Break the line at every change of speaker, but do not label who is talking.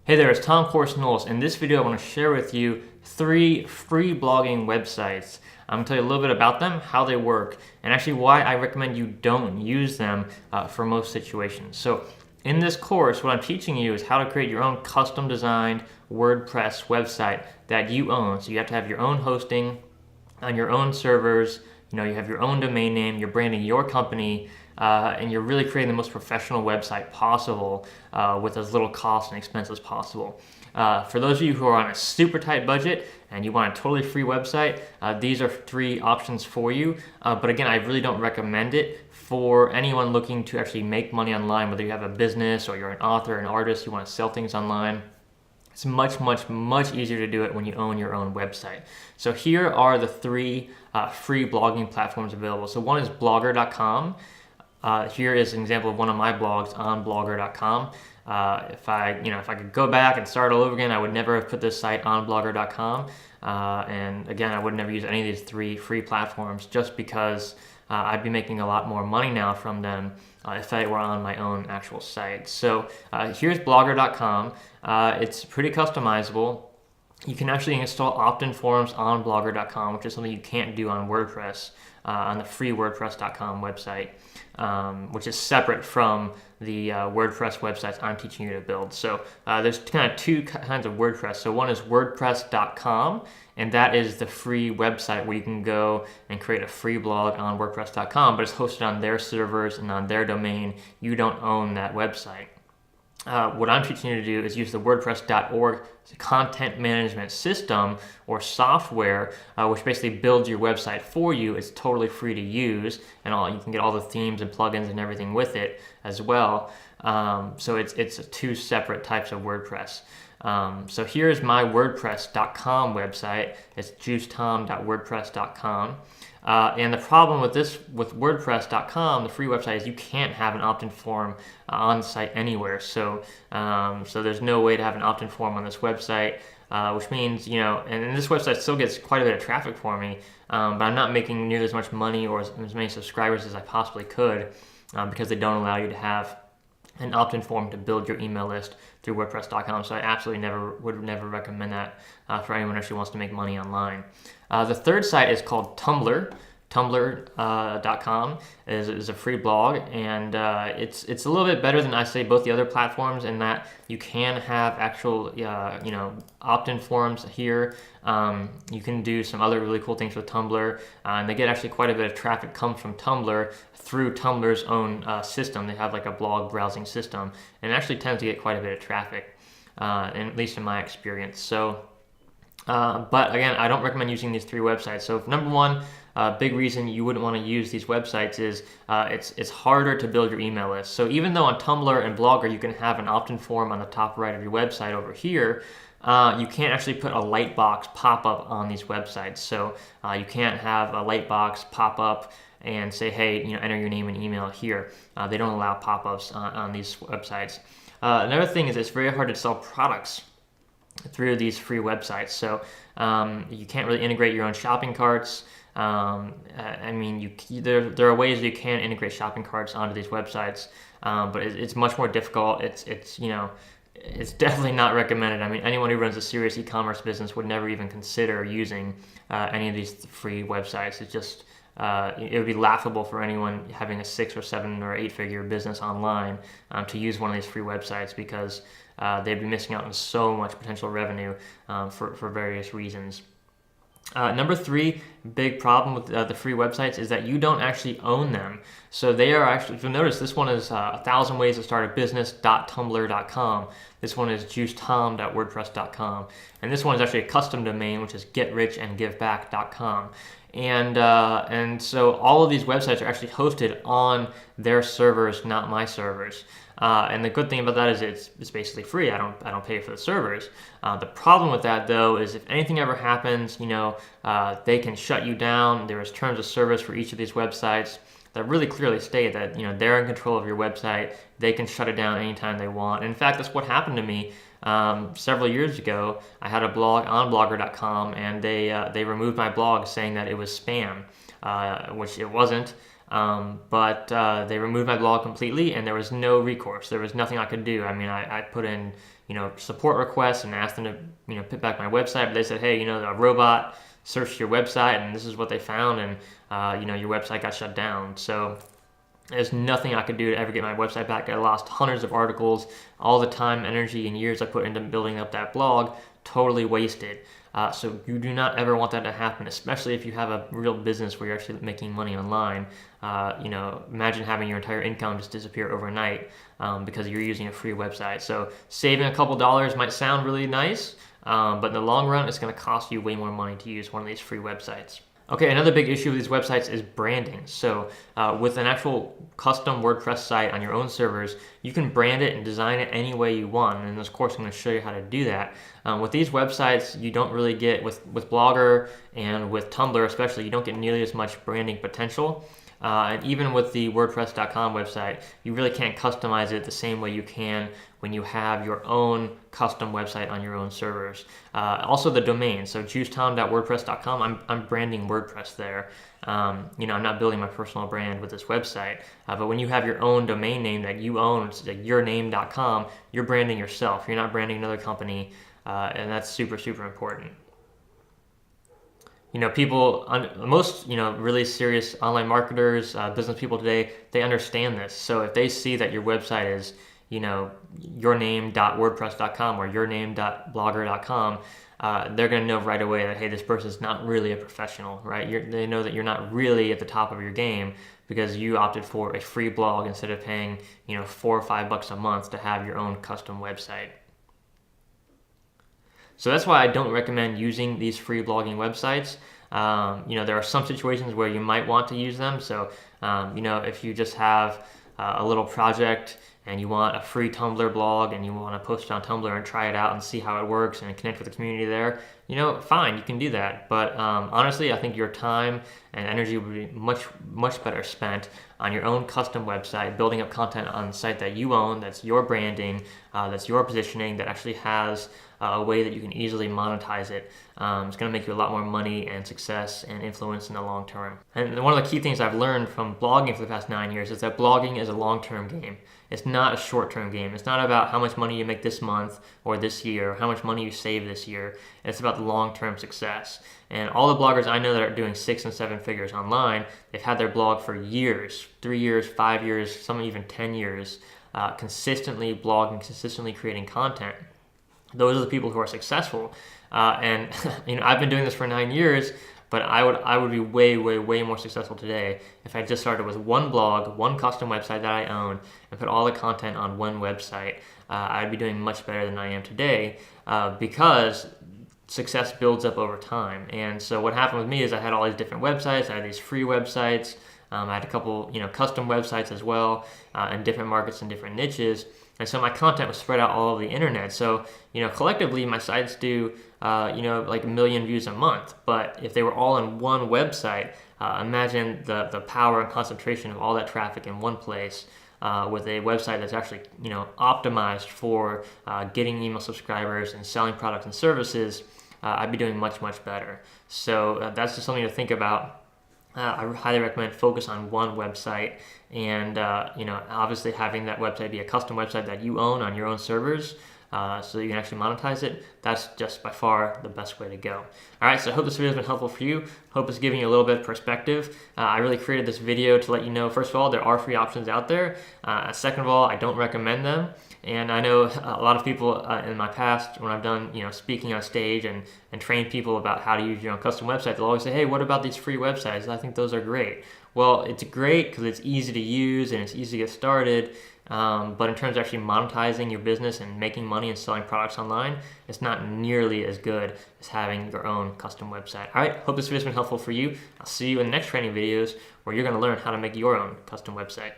Hey there, it's Tom Corson-Knowles. In this video, I want to share with you 3 free blogging websites. I'm going to tell you a little bit about them, how they work, and actually why I recommend you don't use them for most situations. So in this course, what I'm teaching you is how to create your own custom designed WordPress website that you own. So you have to have your own hosting on your own servers. You have your own domain name, you're branding your company, and you're really creating the most professional website possible with as little cost and expense as possible. For those of you who are on a super tight budget and you want a totally free website, these are 3 options for you. But again, I really don't recommend it for anyone looking to actually make money online, whether you have a business or you're an author, an artist, you want to sell things online. It's much easier to do it when you own your own website. So here are the 3 free blogging platforms available. So one is blogger.com. Here is an example of one of my blogs on blogger.com. If I could go back and start all over again, I would never have put this site on blogger.com. And again, I would never use any of these 3 free platforms just because I'd be making a lot more money now from them if I were on my own actual site. So here's blogger.com. It's pretty customizable. You can actually install opt-in forms on blogger.com, which is something you can't do on WordPress, on the free WordPress.com website, which is separate from the WordPress websites I'm teaching you to build. So there's kind of 2 kinds of WordPress. So one is WordPress.com, and that is the free website where you can go and create a free blog on WordPress.com, but it's hosted on their servers and on their domain. You don't own that website. What I'm teaching you to do is use the WordPress.org content management system or software, which basically builds your website for you. It's totally free to use, and you can get all the themes and plugins and everything with it as well. So it's 2 separate types of WordPress. So here's my WordPress.com website. It's juicetom.wordpress.com. And the problem with WordPress.com, the free website, is you can't have an opt-in form on site anywhere. So there's no way to have an opt-in form on this website, which means, and this website still gets quite a bit of traffic for me, but I'm not making nearly as much money or as many subscribers as I possibly could because they don't allow you to have an opt-in form to build your email list through WordPress.com. So I absolutely would never recommend that for anyone who actually wants to make money online. The third site is called Tumblr. Tumblr.com is a free blog, and it's a little bit better than I say both the other platforms in that you can have actual opt-in forms here. You can do some other really cool things with Tumblr, and they get actually quite a bit of traffic comes from Tumblr through Tumblr's own system. They have like a blog browsing system, and it actually tends to get quite a bit of traffic, at least in my experience. So, but again, I don't recommend using these 3 websites. So number one, big reason you wouldn't want to use these websites is it's harder to build your email list. So even though on Tumblr and Blogger you can have an opt-in form on the top right of your website over here, you can't actually put a lightbox pop-up on these websites. So you can't have a lightbox pop up and say, hey, enter your name and email here. They don't allow pop-ups on these websites. Another thing is it's very hard to sell products through these free websites. So you can't really integrate your own shopping carts. There are ways you can integrate shopping carts onto these websites, but it's much more difficult. It's definitely not recommended. Anyone who runs a serious e-commerce business would never even consider using any of these free websites. It's just it would be laughable for anyone having a 6 or 7 or 8-figure business online to use one of these free websites because they'd be missing out on so much potential revenue for various reasons. Number 3 big problem with the free websites is that you don't actually own them. So they are actually, if you'll notice, this one is 1,000 ways to start a business.tumblr.com. This one is juicetom.wordpress.com. And this one is actually a custom domain, which is getrichandgiveback.com. And so all of these websites are actually hosted on their servers, not my servers. And the good thing about that is it's basically free. I don't pay for the servers. The problem with that though is if anything ever happens, they can shut you down. There's terms of service for each of these websites that really clearly state that they're in control of your website. They can shut it down anytime they want. And in fact, that's what happened to me several years ago. I had a blog on blogger.com, and they removed my blog saying that it was spam, which it wasn't. But they removed my blog completely, and there was no recourse. There was nothing I could do. I put in support requests and asked them to, put back my website, but they said, hey, a robot searched your website and this is what they found, and your website got shut down. So there's nothing I could do to ever get my website back. I lost hundreds of articles, all the time, energy, and years I put into building up that blog, totally wasted. So you do not ever want that to happen, especially if you have a real business where you're actually making money online. Imagine having your entire income just disappear overnight because you're using a free website. So saving a couple dollars might sound really nice, but in the long run, it's going to cost you way more money to use one of these free websites. Okay, another big issue with these websites is branding. So with an actual custom WordPress site on your own servers, you can brand it and design it any way you want. And in this course, I'm going to show you how to do that. With these websites, you don't really get, with Blogger and with Tumblr especially, you don't get nearly as much branding potential. And even with the WordPress.com website, you really can't customize it the same way you can when you have your own custom website on your own servers. Also the domain, so juicetom.wordpress.com, I'm branding WordPress there. I'm not building my personal brand with this website. But when you have your own domain name that you own, it's like yourname.com, you're branding yourself. You're not branding another company, and that's super, super important. Most really serious online marketers, business people today, they understand this. So if they see that your website is, yourname.wordpress.com or yourname.blogger.com, they're going to know right away that, hey, this person's not really a professional, right? They know that you're not really at the top of your game because you opted for a free blog instead of paying, $4 or $5 a month to have your own custom website. So that's why I don't recommend using these free blogging websites. There are some situations where you might want to use them. So, if you just have a little project and you want a free Tumblr blog and you want to post it on Tumblr and try it out and see how it works and connect with the community there, fine, you can do that. But honestly, I think your time and energy would be much, much better spent on your own custom website, building up content on the site that you own, that's your branding, that's your positioning, that actually has a way that you can easily monetize it. It's going to make you a lot more money and success and influence in the long term. And one of the key things I've learned from blogging for the past 9 years is that blogging is a long-term game. It's not a short-term game. It's not about how much money you make this month or this year, or how much money you save this year. It's about the long-term success. And all the bloggers I know that are doing 6 and 7 figures online, they've had their blog for years, 3 years, 5 years, some even 10 years, consistently blogging, consistently creating content. Those are the people who are successful. And I've been doing this for 9 years, but I would be way, way, way more successful today if I just started with one blog, one custom website that I own, and put all the content on one website. I'd be doing much better than I am today because success builds up over time. And so what happened with me is I had all these different websites. I had these free websites. I had a couple, custom websites as well, in different markets and different niches. And so my content was spread out all over the internet. So, collectively my sites do, like 1 million views a month. But if they were all in one website, imagine the power and concentration of all that traffic in one place with a website that's actually, optimized for getting email subscribers and selling products and services. I'd be doing much, much better. So that's just something to think about. I highly recommend focus on one website and, obviously having that website be a custom website that you own on your own servers so that you can actually monetize it. That's just by far the best way to go. All right, so I hope this video has been helpful for you. Hope it's giving you a little bit of perspective. I really created this video to let you know, first of all, there are free options out there. Second of all, I don't recommend them. And I know a lot of people in my past, when I've done speaking on stage and trained people about how to use your own custom website, they'll always say, hey, what about these free websites? I think those are great. Well, it's great because it's easy to use and it's easy to get started. But in terms of actually monetizing your business and making money and selling products online, it's not nearly as good as having your own custom website. All right, hope this video has been helpful for you. I'll see you in the next training videos where you're going to learn how to make your own custom website.